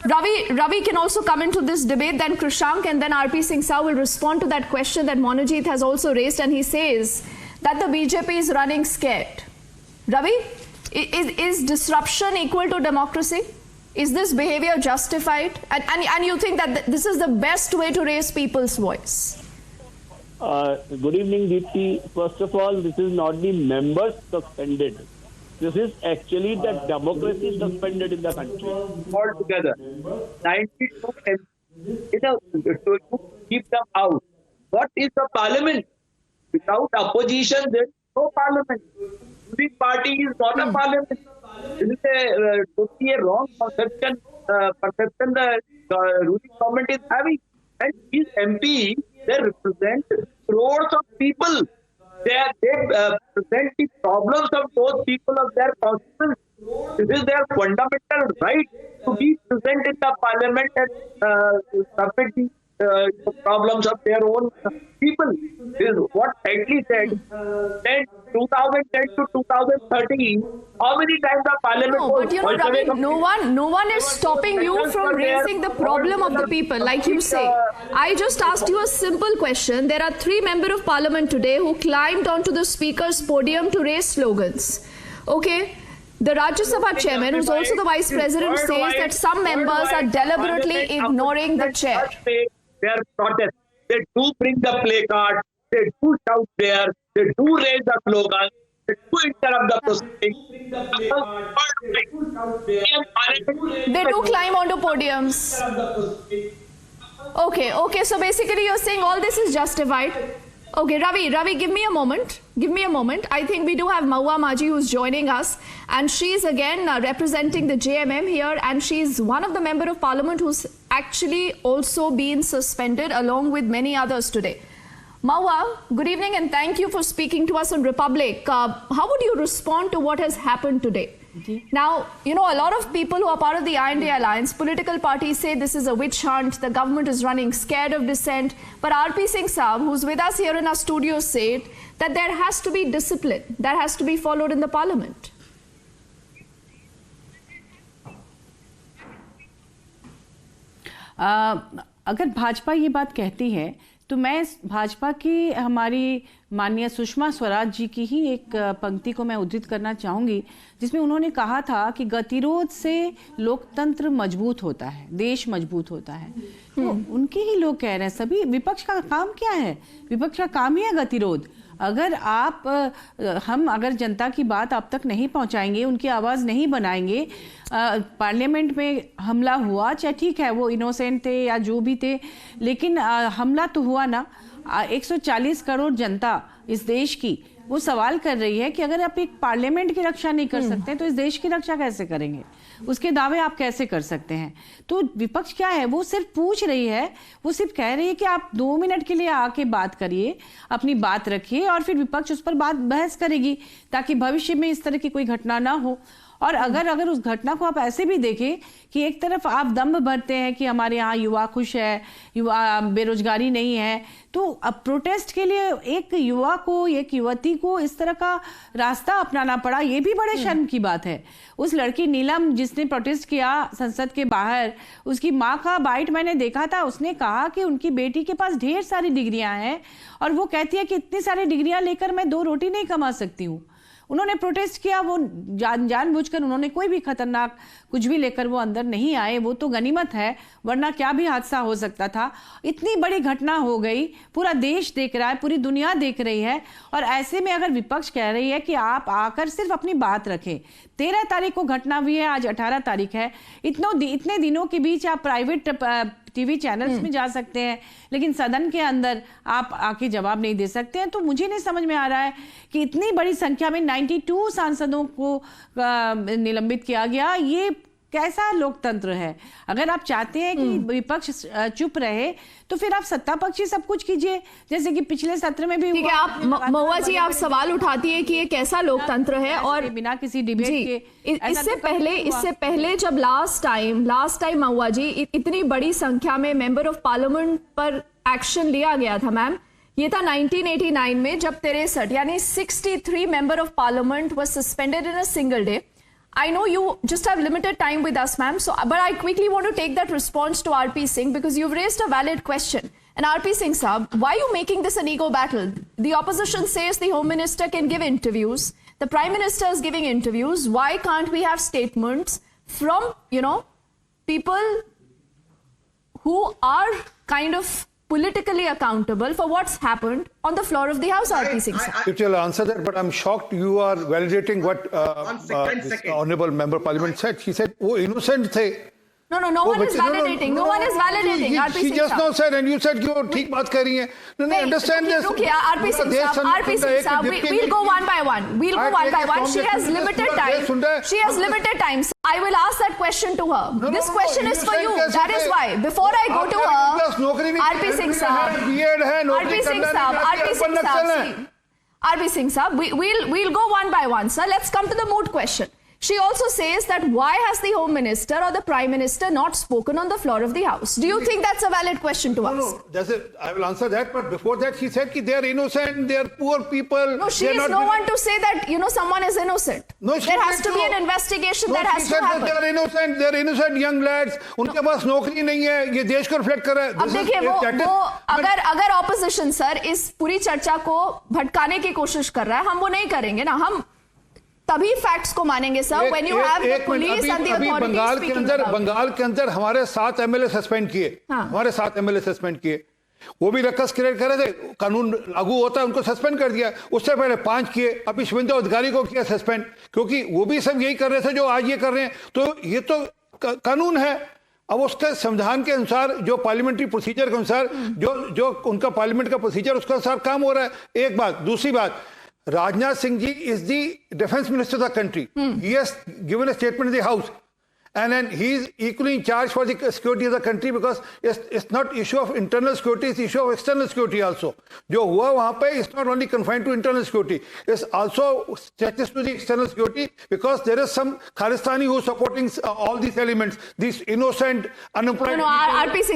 Ravi can also come into this debate, then Krishank, and then RP Singh Sahu will respond to that question that Monojit has also raised, and he says that the BJP is running scared. Ravi, is disruption equal to democracy? Is this behavior justified? And you think that this is the best way to raise people's voice? Good evening, Deepti. First of all, this is not the members suspended. This is actually the democracy suspended in the country. Altogether, 92 MPs, to keep them out. What is the parliament? Without opposition, there is no parliament. Ruling party is not a parliament. This is totally a wrong perception the ruling government is having. And these MPs, they represent crores of people. They present the problems of those people of their constituents. This is their fundamental right to be present in the parliament and submit the problems of their own people. This is what Attlee said. Then 2010 to 2013, how many times the parliament was... But you know, Ravi, no one is stopping you from raising the problem of the people, like you say. I just asked you a simple question. There are 3 members of parliament today who climbed onto the speaker's podium to raise slogans. Okay? The Rajya Sabha chairman, who's also the vice president, says that some members are deliberately ignoring the chair. Their protest. They do bring the placard, they do shout there, they do raise the slogan, they do interrupt the proceedings. They do climb onto podiums. Okay, so basically you're saying all this is justified. Okay, Ravi, give me a moment. I think we do have Mahua Maji who's joining us, and she's again representing the JMM here, and she's one of the member of parliament who's actually also been suspended along with many others today. Mahua, good evening and thank you for speaking to us on Republic. How would you respond to what has happened today? Now, you know, a lot of people who are part of the INDA alliance, political parties say this is a witch hunt, the government is running scared of dissent. But RP Singh Saab, who's with us here in our studio, said that there has to be discipline that has to be followed in the parliament. अगर भाजपा ये बात कहती है तो मैं भाजपा की हमारी माननीय सुषमा स्वराज जी की ही एक पंक्ति को मैं उद्धृत करना चाहूँगी, जिसमें उन्होंने कहा था कि गतिरोध से लोकतंत्र मजबूत होता है, देश मजबूत होता है। तो उनके ही लोग कह रहे हैं, सभी विपक्ष का काम क्या है? विपक्ष का काम ही है गतिरोध। अगर हम अगर जनता की बात आप तक नहीं पहुंचाएंगे, उनकी आवाज़ नहीं बनाएंगे, पार्लियामेंट में हमला हुआ, चाहे ठीक है वो इनोसेंट थे या जो भी थे, लेकिन हमला तो हुआ ना। 140 करोड़ जनता इस देश की वो सवाल कर रही है कि अगर आप एक पार्लियामेंट की रक्षा नहीं कर सकते तो इस देश की रक्षा कैसे करेंगे? उसके दावे आप कैसे कर सकते हैं? तो विपक्ष क्या है, वो सिर्फ पूछ रही है, वो सिर्फ कह रही है कि आप 2 मिनट के लिए आके बात करिए, अपनी बात रखिए और फिर विपक्ष उस पर बहस करेगी ताकि भविष्य में इस तरह की कोई घटना ना हो। और अगर उस घटना को आप ऐसे भी देखें कि एक तरफ आप दम्भ भरते हैं कि हमारे यहाँ युवा खुश है, युवा बेरोजगारी नहीं है, तो अब प्रोटेस्ट के लिए एक युवा को, एक युवती को इस तरह का रास्ता अपनाना पड़ा, ये भी बड़े शर्म की बात है। उस लड़की नीलम जिसने प्रोटेस्ट किया संसद के बाहर, उसकी माँ का बाइट मैंने देखा था, उसने कहा कि उनकी बेटी के पास ढेर सारी डिग्रियां हैं और वो कहती है कि इतनी सारी डिग्रियां लेकर मैं 2 रोटी नहीं कमा सकती हूँ। उन्होंने प्रोटेस्ट किया, वो जानबूझकर उन्होंने कोई भी खतरनाक कुछ भी लेकर वो अंदर नहीं आए, वो तो गनीमत है, वरना क्या भी हादसा हो सकता था। इतनी बड़ी घटना हो गई, पूरा देश देख रहा है, पूरी दुनिया देख रही है, और ऐसे में अगर विपक्ष कह रही है कि आप आकर सिर्फ अपनी बात रखें। 13 तारीख को घटना हुई है, आज 18 तारीख है, इतने दिनों के बीच आप प्राइवेट टीवी चैनल्स में जा सकते हैं, लेकिन सदन के अंदर आप आके जवाब नहीं दे सकते हैं। तो मुझे नहीं समझ में आ रहा है कि इतनी बड़ी संख्या में 92 सांसदों को निलंबित किया गया, ये कैसा लोकतंत्र है? अगर आप चाहते हैं कि विपक्ष चुप रहे तो फिर आप सत्ता पक्ष ही सब कुछ कीजिए, जैसे कि पिछले सत्र में भी ठीक है। आप महुआ जी, आप सवाल उठाती है कि ये कैसा लोकतंत्र है, और बिना किसी डिबेट के। इससे पहले जब लास्ट टाइम महुआ जी इतनी बड़ी संख्या में मेंबर ऑफ पार्लियामेंट पर एक्शन लिया गया था मैम, ये था 1989 में, जब 63 यानी 63 member of parliament was suspended in a single day. I know you just have limited time with us, ma'am. So, but I quickly want to take that response to RP Singh because you've raised a valid question. And RP Singh Saab, why are you making this an ego battle? The opposition says the Home Minister can give interviews. The Prime Minister is giving interviews. Why can't we have statements from, people who are kind of politically accountable for what's happened on the floor of the House, RP Singh Saab? It will answer that, but I'm shocked you are validating what this Honorable Member Parliament said. She said, oh, innocent the. No one is validating. No one is validating. RP She Singh just Saab. now said, and you said you ठीक बात कर रही हैं. No, Wait, understand this. Look here, RP Singh Saab, we'll go one by one. We'll go one by one. She has limited time. She has limited time. So I will ask that question to her. This question is for you. That is why. Before I go to her, RP Singh Saab, RP Singh Saab, we'll go one by one, sir. Let's come to the moot question. She also says that why has the Home Minister or the Prime Minister not spoken on the floor of the House? Do you think that's a valid question to us? No, I will answer that. But before that, she said that they are innocent, they are poor people. No, she is no one to say that, someone is innocent. No, there has to be an investigation that has to happen. They are innocent young lads. उनके पास नौकरी नहीं है. ये देश को reflect कर रहा है. अब देखिए वो अगर ऑपोजिशन सर इस पूरी चर्चा को भटकाने की कोशिश कर रहा है, हम वो नहीं करेंगे ना. हम तभी फैक्ट्स को मानेंगे sir when you have the police and the authorities. Bengal के अंदर हमारे 7 एमएलए सस्पेंड किए. हमारे 7 एमएलए सस्पेंड किए. वो भी रक्कस क्रिएट कर रहे थे. कानून लागू होता है उनको सस्पेंड कर दिया. उससे पहले 5 किए. अभी शुभेंदु अधिकारी को किया सस्पेंड, क्योंकि वो भी सब यही कर रहे थे जो आज ये कर रहे हैं. तो ये तो कानून है. अब उसके संविधान के अनुसार, जो पार्लियामेंट्री प्रोसीजर के अनुसार, जो उनका पार्लियामेंट का प्रोसीजर, उसके अनुसार काम हो रहा है. एक बात. दूसरी बात, Rajnath Singh ji is the defense minister of the country. He has given a statement in the House, and then he is equally in charge for the security of the country, because it's not issue of internal security, it's issue of external security also. जो हुआ वहाँ पे is not only confined to internal security, it's also stretches to the external security, because there is some Khalistani who is supporting all these elements, these innocent, unemployed. RP Singh